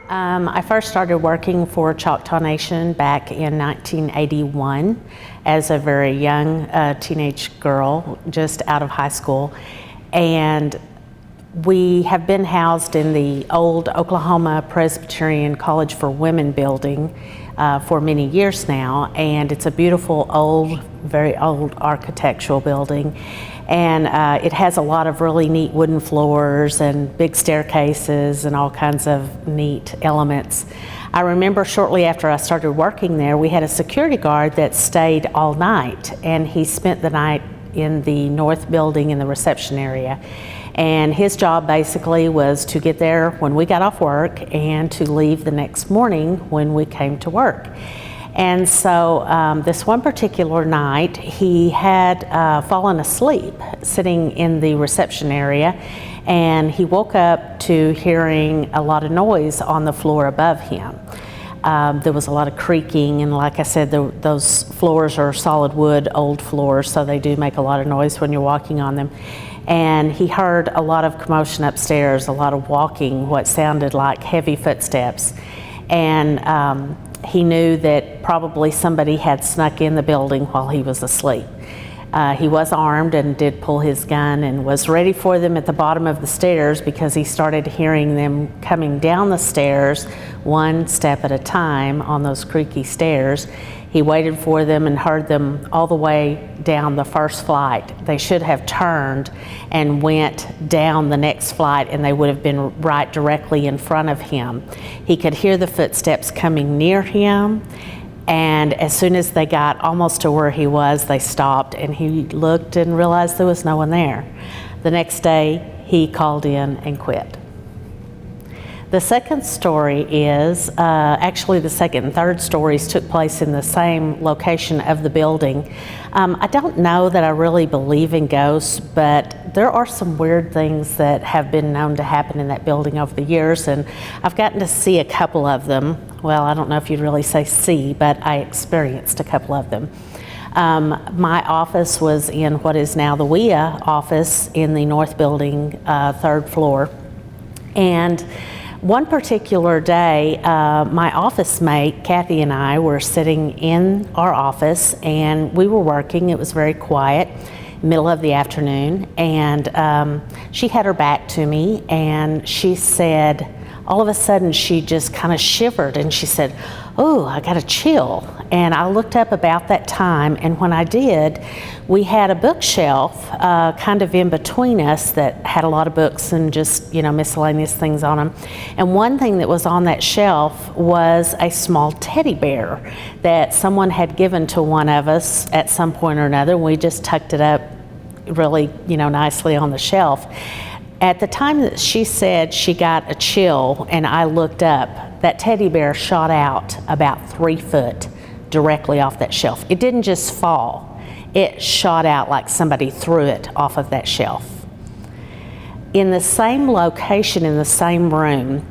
I first started working for Choctaw Nation back in 1981 as a very young teenage girl just out of high school, and we have been housed in the old Oklahoma Presbyterian College for Women building for many years now, and it's a beautiful old, very old architectural building, and it has a lot of really neat wooden floors and big staircases and all kinds of neat elements. I remember shortly after I started working there, we had a security guard that stayed all night, and he spent the night in the north building in the reception area. And his job basically was to get there when we got off work and to leave the next morning when we came to work. And so this one particular night, he had fallen asleep sitting in the reception area, and he woke up to hearing a lot of noise on the floor above him. There was a lot of creaking, and like I said, those floors are solid wood, old floors, so they do make a lot of noise when you're walking on them. And he heard a lot of commotion upstairs, a lot of walking, what sounded like heavy footsteps. And he knew that probably somebody had snuck in the building while he was asleep. He was armed and did pull his gun and was ready for them at the bottom of the stairs, because he started hearing them coming down the stairs one step at a time on those creaky stairs. He waited for them and heard them all the way down the first flight. They should have turned and went down the next flight, and they would have been right directly in front of him. He could hear the footsteps coming near him, and as soon as they got almost to where he was, they stopped, and he looked and realized there was no one there. The next day, he called in and quit. The second story is, actually the second and third stories took place in the same location of the building. I don't know that I really believe in ghosts, but there are some weird things that have been known to happen in that building over the years, and I've gotten to see a couple of them. Well, I don't know if you'd really say see, but I experienced a couple of them. My office was in what is now the WIA office in the north building, third floor, and one particular day, my office mate, Kathy, and I were sitting in our office, and we were working. It was very quiet, middle of the afternoon, and she had her back to me, and she said, all of a sudden she just kind of shivered, and she said, "Oh, I got a chill." And I looked up about that time, and when I did, we had a bookshelf kind of in between us that had a lot of books and just, you know, miscellaneous things on them. And one thing that was on that shelf was a small teddy bear that someone had given to one of us at some point or another. We just tucked it up really, you know, nicely on the shelf. At the time that she said she got a chill and I looked up, that teddy bear shot out about 3 foot directly off that shelf. It didn't just fall, it shot out like somebody threw it off of that shelf. In the same location, in the same room,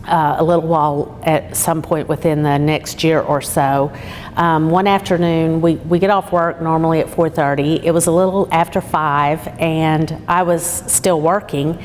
a little while at some point within the next year or so, one afternoon we get off work normally at 4:30. It was a little after 5, and I was still working,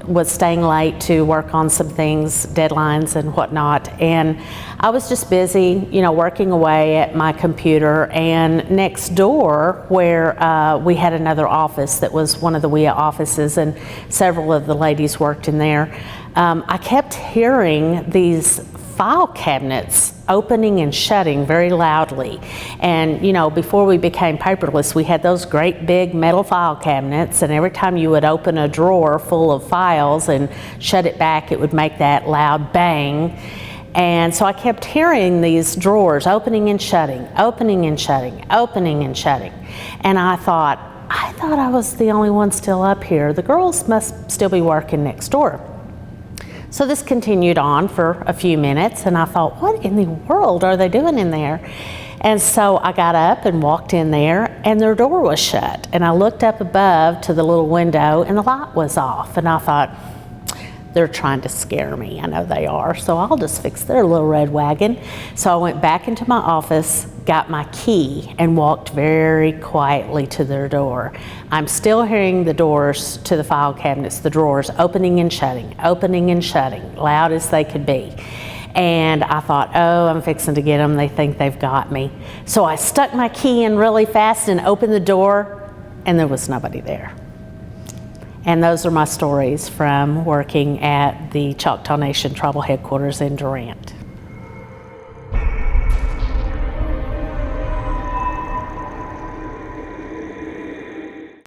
was staying late to work on some things, deadlines and whatnot, and I was just busy, you know, working away at my computer. And next door, where we had another office that was one of the WIA offices, and several of the ladies worked in there, I kept hearing these file cabinets opening and shutting very loudly. And you know, before we became paperless, we had those great big metal file cabinets, and every time you would open a drawer full of files and shut it back, it would make that loud bang. And so I kept hearing these drawers opening and shutting, opening and shutting, opening and shutting. And I thought I was the only one still up here. The girls must still be working next door. So this continued on for a few minutes, and I thought, what in the world are they doing in there? And so I got up and walked in there, and their door was shut. And I looked up above to the little window, and the light was off. And I thought, they're trying to scare me. I know they are, so I'll just fix their little red wagon. So I went back into my office, got my key, and walked very quietly to their door. I'm still hearing the doors to the file cabinets, the drawers opening and shutting, loud as they could be. And I thought, oh, I'm fixing to get them. They think they've got me. So I stuck my key in really fast and opened the door, and there was nobody there. And those are my stories from working at the Choctaw Nation Tribal Headquarters in Durant.